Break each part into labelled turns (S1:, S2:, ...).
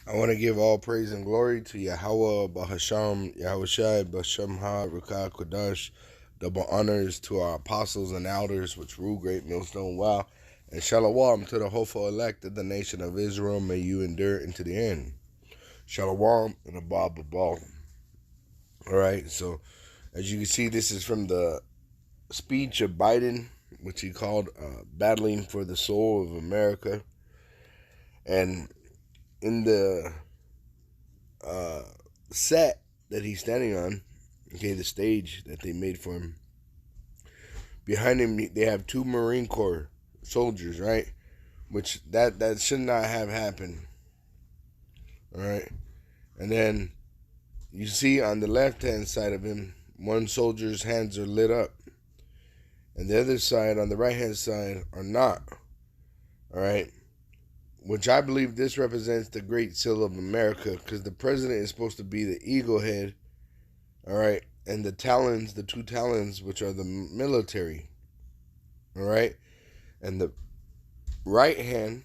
S1: I want to give all praise and glory to Yahweh, Bahasham, Yahushai, Bashem Ha, Ruka, Kodash. Double honors to our apostles and elders, which rule Great Millstone Wow. And Shalom to the hopeful elect of the nation of Israel. May you endure into the end. Shalom and a Bob Ball. Alright, so as you can see, this is from the speech of Biden, which he called Battling for the Soul of America. And in the set that he's standing on, okay, the stage that they made for him, behind him they have two Marine Corps soldiers, right? Which that should not have happened. All right, and then you see on the left hand side of him, one soldier's hands are lit up, and the other side, on the right hand side, are not. All right, which I believe this represents the Great Seal of America, because the president is supposed to be the eagle head, all right, and the talons, the two talons, which are the military, all right, and the right hand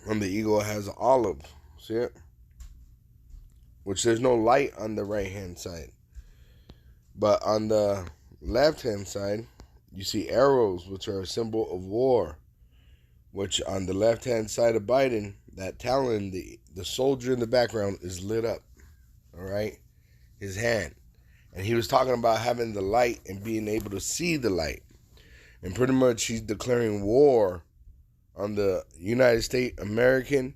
S1: on the eagle has olive, see it? Which there's no light on the right hand side, but on the left hand side, you see arrows, which are a symbol of war. Which on the left hand side of Biden, that talon, the soldier in the background is lit up, all right, his hand. And he was talking about having the light and being able to see the light. And pretty much he's declaring war on the United States American,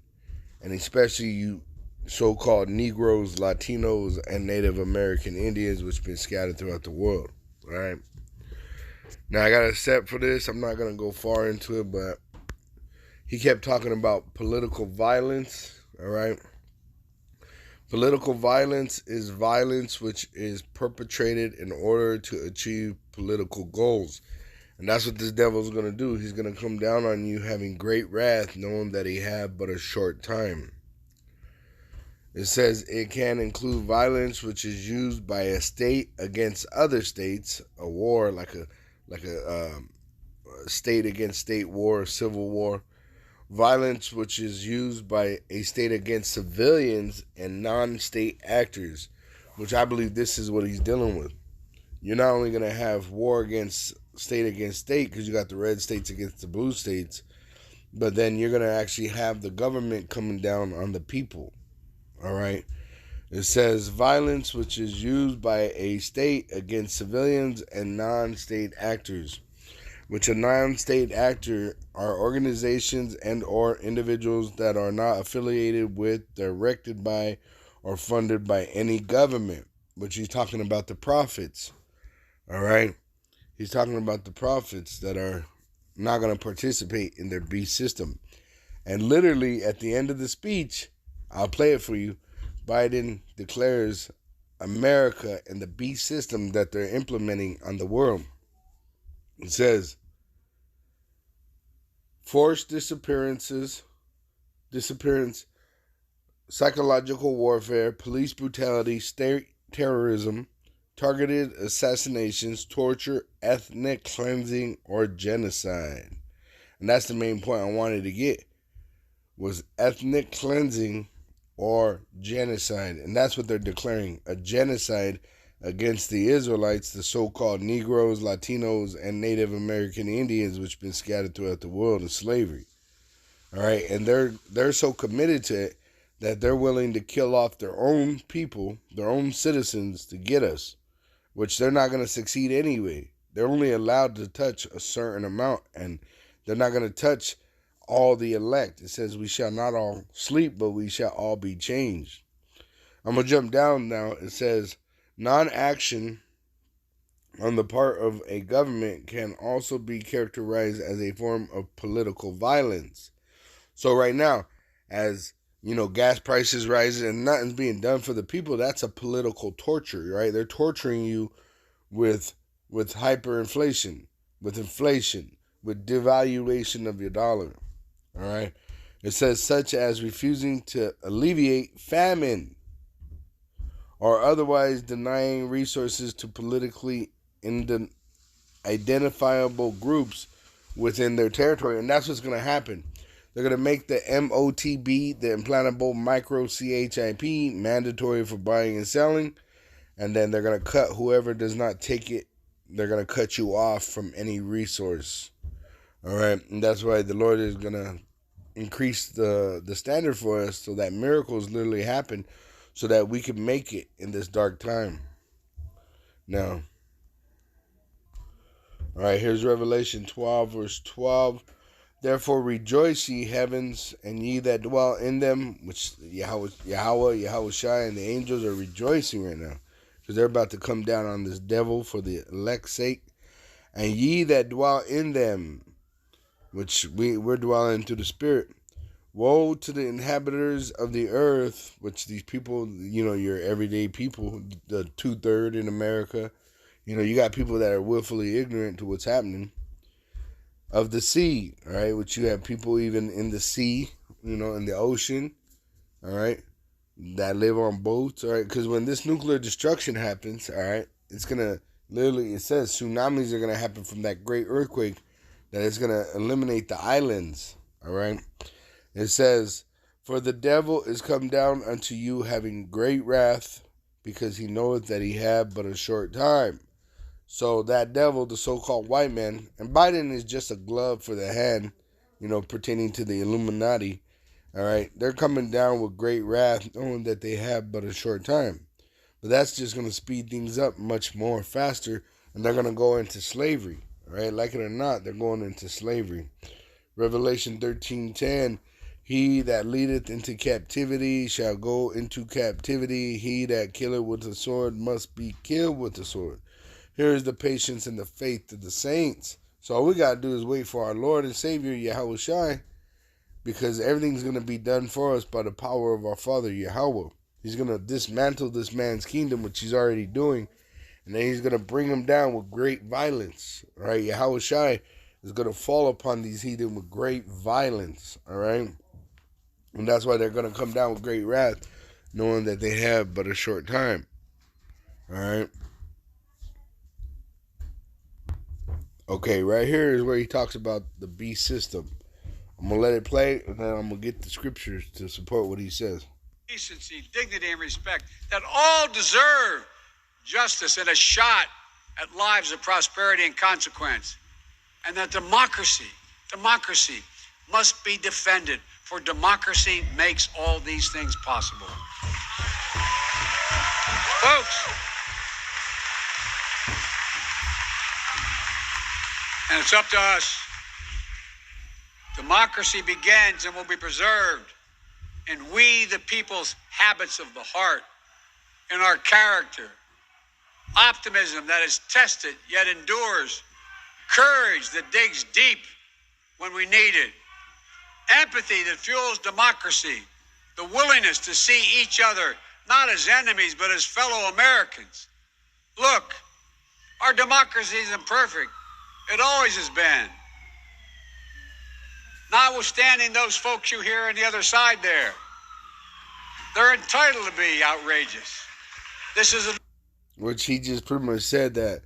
S1: and especially you so-called Negroes, Latinos, and Native American Indians, which have been scattered throughout the world, all right? Now, I got a set for this. I'm not going to go far into it, but he kept talking about political violence, all right? Political violence is violence which is perpetrated in order to achieve political goals. And that's what this devil's going to do. He's going to come down on you having great wrath, knowing that he had but a short time. It says it can include violence which is used by a state against other states, a war like a state against state war, a civil war. Violence which is used by a state against civilians and non-state actors, which I believe this is what he's dealing with. You're not only going to have war against state because you got the red states against the blue states, but then you're going to actually have the government coming down on the people, all right? It says violence which is used by a state against civilians and non-state actors, which a non-state actor are organizations and or individuals that are not affiliated with, directed by, or funded by any government, which he's talking about the prophets, all right? He's talking about the prophets that are not going to participate in their beast system. And literally at the end of the speech, I'll play it for you, Biden declares America and the beast system that they're implementing on the world. It says, forced disappearance, psychological warfare, police brutality, state terrorism, targeted assassinations, torture, ethnic cleansing, or genocide. And that's the main point I wanted to get, was ethnic cleansing or genocide. And that's what they're declaring, a genocide against the Israelites, the so-called Negroes, Latinos, and Native American Indians, which have been scattered throughout the world in slavery. All right, and they're so committed to it that they're willing to kill off their own people, their own citizens, to get us, which they're not going to succeed anyway. They're only allowed to touch a certain amount, and they're not going to touch all the elect. It says we shall not all sleep, but we shall all be changed. I'm going to jump down now. It says, non-action on the part of a government can also be characterized as a form of political violence. So right now, as you know, gas prices rising and nothing's being done for the people, that's a political torture, right? They're torturing you with hyperinflation, with inflation, with devaluation of your dollar. All right? It says such as refusing to alleviate famine or otherwise denying resources to politically identifiable groups within their territory. And that's what's going to happen. They're going to make the MOTB, the implantable microchip, mandatory for buying and selling. And then they're going to cut whoever does not take it. They're going to cut you off from any resource. All right. And that's why the Lord is going to increase the standard for us so that miracles literally happen so that we can make it in this dark time. Now, all right, here's Revelation 12, verse 12. Therefore rejoice, ye heavens, and ye that dwell in them, which Yahweh Shai, and the angels are rejoicing right now, because they're about to come down on this devil for the elect's sake. And ye that dwell in them, which we're dwelling through the Spirit. Woe to the inhabitants of the earth, which these people, your everyday people, the 2/3 in America. You got people that are willfully ignorant to what's happening. Of the sea, all right, which you have people even in the sea, in the ocean, all right, that live on boats, all right, because when this nuclear destruction happens, all right, it's going to literally, it says tsunamis are going to happen from that great earthquake that is going to eliminate the islands, all right. It says, for the devil is come down unto you having great wrath, because he knoweth that he have but a short time. So that devil, the so-called white man, and Biden is just a glove for the hand, pertaining to the Illuminati, all right? They're coming down with great wrath, knowing that they have but a short time. But that's just going to speed things up much more faster, and they're going to go into slavery, all right? Like it or not, they're going into slavery. Revelation 13:10, he that leadeth into captivity shall go into captivity. He that killeth with the sword must be killed with the sword. Here is the patience and the faith of the saints. So all we got to do is wait for our Lord and Savior, Yahweh Shai, because everything's going to be done for us by the power of our Father, Yahweh. He's going to dismantle this man's kingdom, which he's already doing, and then he's going to bring him down with great violence, all right? Yahweh Shai is going to fall upon these heathen with great violence, all right? And that's why they're going to come down with great wrath, knowing that they have but a short time, all right? Okay, right here is where he talks about the beast system. I'm going to let it play, and then I'm going to get the scriptures to support what he says.
S2: Decency, dignity, and respect, that all deserve justice and a shot at lives of prosperity and consequence. And that democracy must be defended, for democracy makes all these things possible. Folks, and it's up to us. Democracy begins and will be preserved in we, the people's habits of the heart, in our character, optimism that is tested yet endures, courage that digs deep when we need it, empathy that fuels democracy, the willingness to see each other not as enemies but as fellow Americans. Look, our democracy isn't perfect. It always has been. Notwithstanding those folks you hear on the other side there, they're entitled to be outrageous. This is
S1: which he just pretty much said that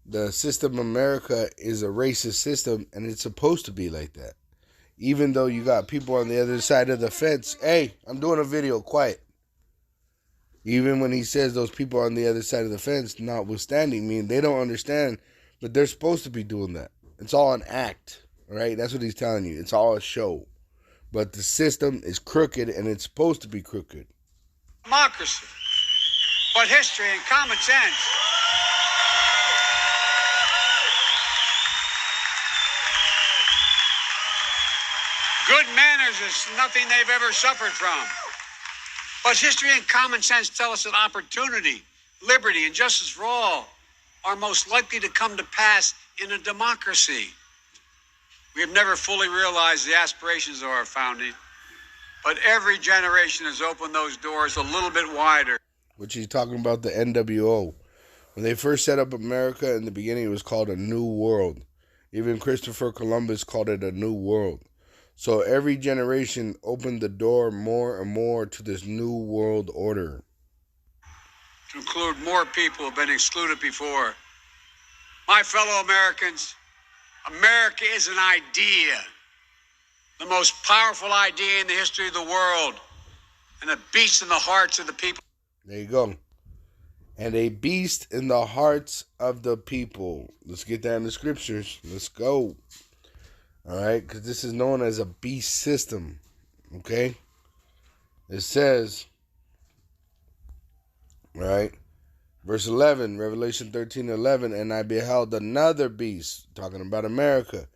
S1: the system America is a racist system, and it's supposed to be like that. Even though you got people on the other side of the fence. Hey, I'm doing a video, quiet. Even when he says those people on the other side of the fence, notwithstanding, mean they don't understand. But they're supposed to be doing that. It's all an act, right? That's what he's telling you. It's all a show. But the system is crooked, and it's supposed to be crooked.
S2: Democracy. But history and common sense. Good manners is nothing they've ever suffered from. But history and common sense tell us that opportunity, liberty, and justice for all are most likely to come to pass in a democracy. We have never fully realized the aspirations of our founding, but every generation has opened those doors a little bit wider.
S1: Which he's talking about the NWO. When they first set up America in the beginning, it was called a New World. Even Christopher Columbus called it a New World. So every generation opened the door more and more to this New World Order.
S2: To include more people who have been excluded before. My fellow Americans, America is an idea. the most powerful idea in the history of the world, and a beast in the hearts of the people.
S1: There you go. And a beast in the hearts of the people. Let's get that in the scriptures. Let's go. All right, because this is known as a beast system. Okay? It says, all right, verse 11, Revelation 13:11, and I beheld another beast, talking about America,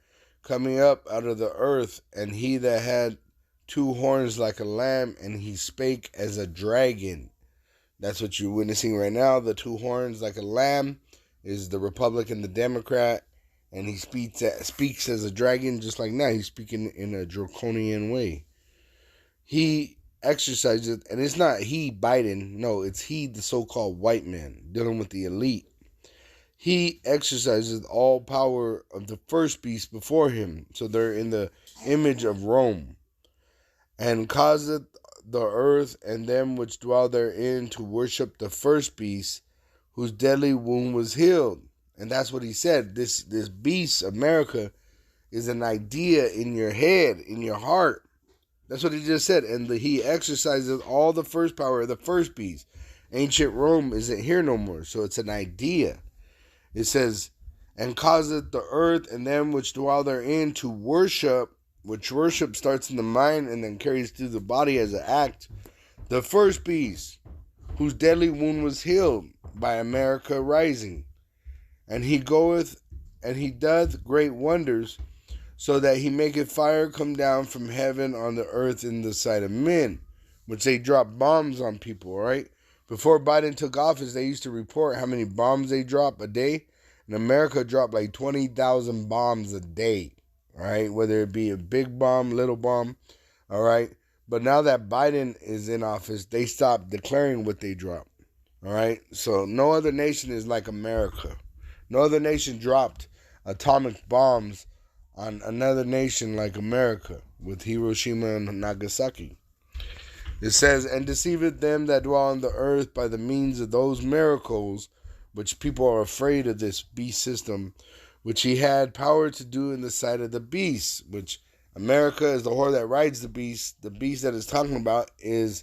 S1: coming up out of the earth, and he that had 2 horns like a lamb, and he spake as a dragon. That's what you're witnessing right now. The 2 horns like a lamb is the Republican, the Democrat, and he speaks as a dragon, just like now. He's speaking in a draconian way. He exercises, and it's not he, Biden. No, it's he, the so-called white man, dealing with the elite. He exercises all power of the first beast before him. So they're in the image of Rome. And causeth the earth and them which dwell therein to worship the first beast, whose deadly wound was healed. And that's what he said. This beast, America, is an idea in your head, in your heart. That's what he just said. And he exercises all the first power of the first beast. Ancient Rome isn't here no more, so it's an idea. It says, and causeth the earth and them which dwell therein to worship, which worship starts in the mind and then carries through the body as an act, the first beast, whose deadly wound was healed by America rising. And he goeth and he doth great wonders, so that he maketh fire come down from heaven on the earth in the sight of men, which they drop bombs on people, right? Before Biden took office, they used to report how many bombs they drop a day. And America dropped like 20,000 bombs a day, all right? Whether it be a big bomb, little bomb, all right? But now that Biden is in office, they stopped declaring what they drop, all right? So no other nation is like America. No other nation dropped atomic bombs on another nation like America with Hiroshima and Nagasaki. It says, and deceiveth them that dwell on the earth by the means of those miracles, which people are afraid of this beast system, which he had power to do in the sight of the beast, which America is the whore that rides the beast. The beast that is talking about is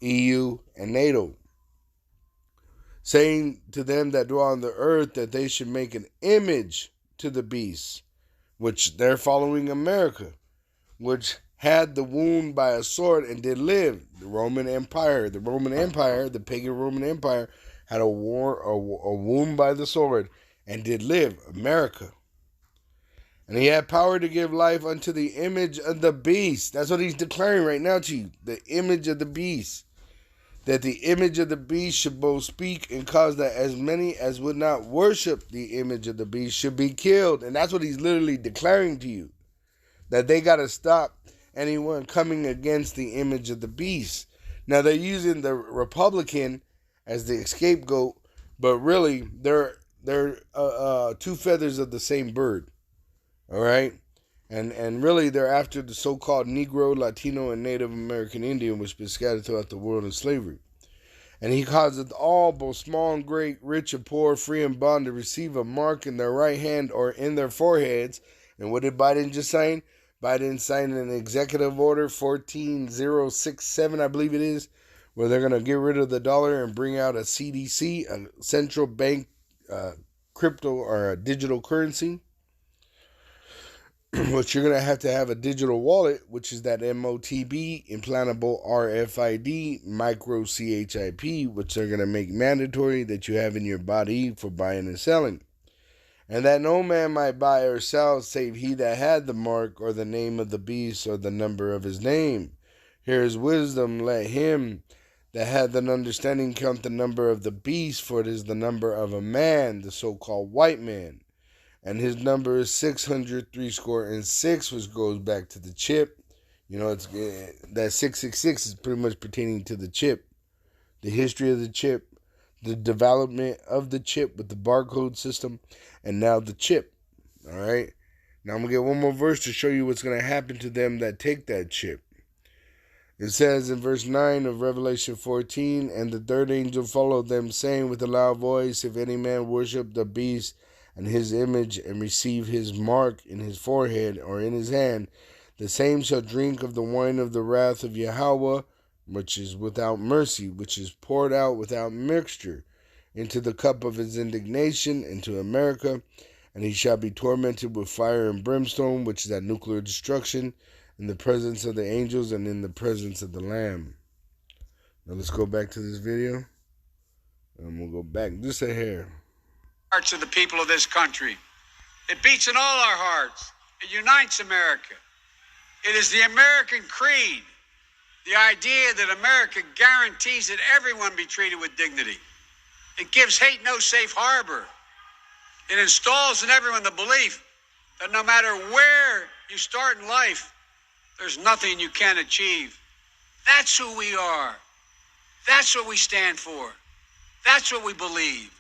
S1: EU and NATO. Saying to them that dwell on the earth that they should make an image to the beast, which they're following America, which had the wound by a sword and did live. The Roman Empire, the pagan Roman Empire, had a wound by the sword and did live. America. And he had power to give life unto the image of the beast. That's what he's declaring right now to you. The image of the beast. That the image of the beast should both speak and cause that as many as would not worship the image of the beast should be killed. And that's what he's literally declaring to you. That they got to stop anyone coming against the image of the beast. Now they're using the Republican as the scapegoat, but really they're 2 feathers of the same bird. All right? And really they're after the so-called Negro, Latino, and Native American Indian, which been scattered throughout the world in slavery. And he causeth all, both small and great, rich and poor, free and bond, to receive a mark in their right hand or in their foreheads. And what did Biden just sign? Biden signed an executive order 14067, I believe it is, where they're going to get rid of the dollar and bring out a CDC, a central bank crypto or a digital currency. Which you're going to have a digital wallet, which is that MOTB, implantable RFID, micro CHIP, which they're going to make mandatory that you have in your body for buying and selling. And that no man might buy or sell save he that had the mark or the name of the beast or the number of his name. Here is wisdom. Let him that hath an understanding count the number of the beast, for it is the number of a man, the so-called white man. And his number is 666, which goes back to the chip. You know, it's that 666 is pretty much pertaining to the chip. The history of the chip, the development of the chip with the barcode system, and now the chip. All right? Now I'm going to get one more verse to show you what's going to happen to them that take that chip. It says in verse 9 of Revelation 14, and the third angel followed them, saying with a loud voice, if any man worship the beast and his image, and receive his mark in his forehead or in his hand, The same shall drink of the wine of the wrath of Yahweh, which is without mercy, which is poured out without mixture, into the cup of his indignation, into America, and he shall be tormented with fire and brimstone, which is that nuclear destruction, in the presence of the angels and in the presence of the Lamb. Now let's go back to this video, and we'll go back just a hair.
S2: Hearts of the people of this country. It beats in all our hearts. It unites America. It is the American creed, the idea that America guarantees that everyone be treated with dignity. It gives hate no safe harbor. It installs in everyone the belief that no matter where you start in life, there's nothing you can't achieve. That's who we are. That's what we stand for. That's what we believe.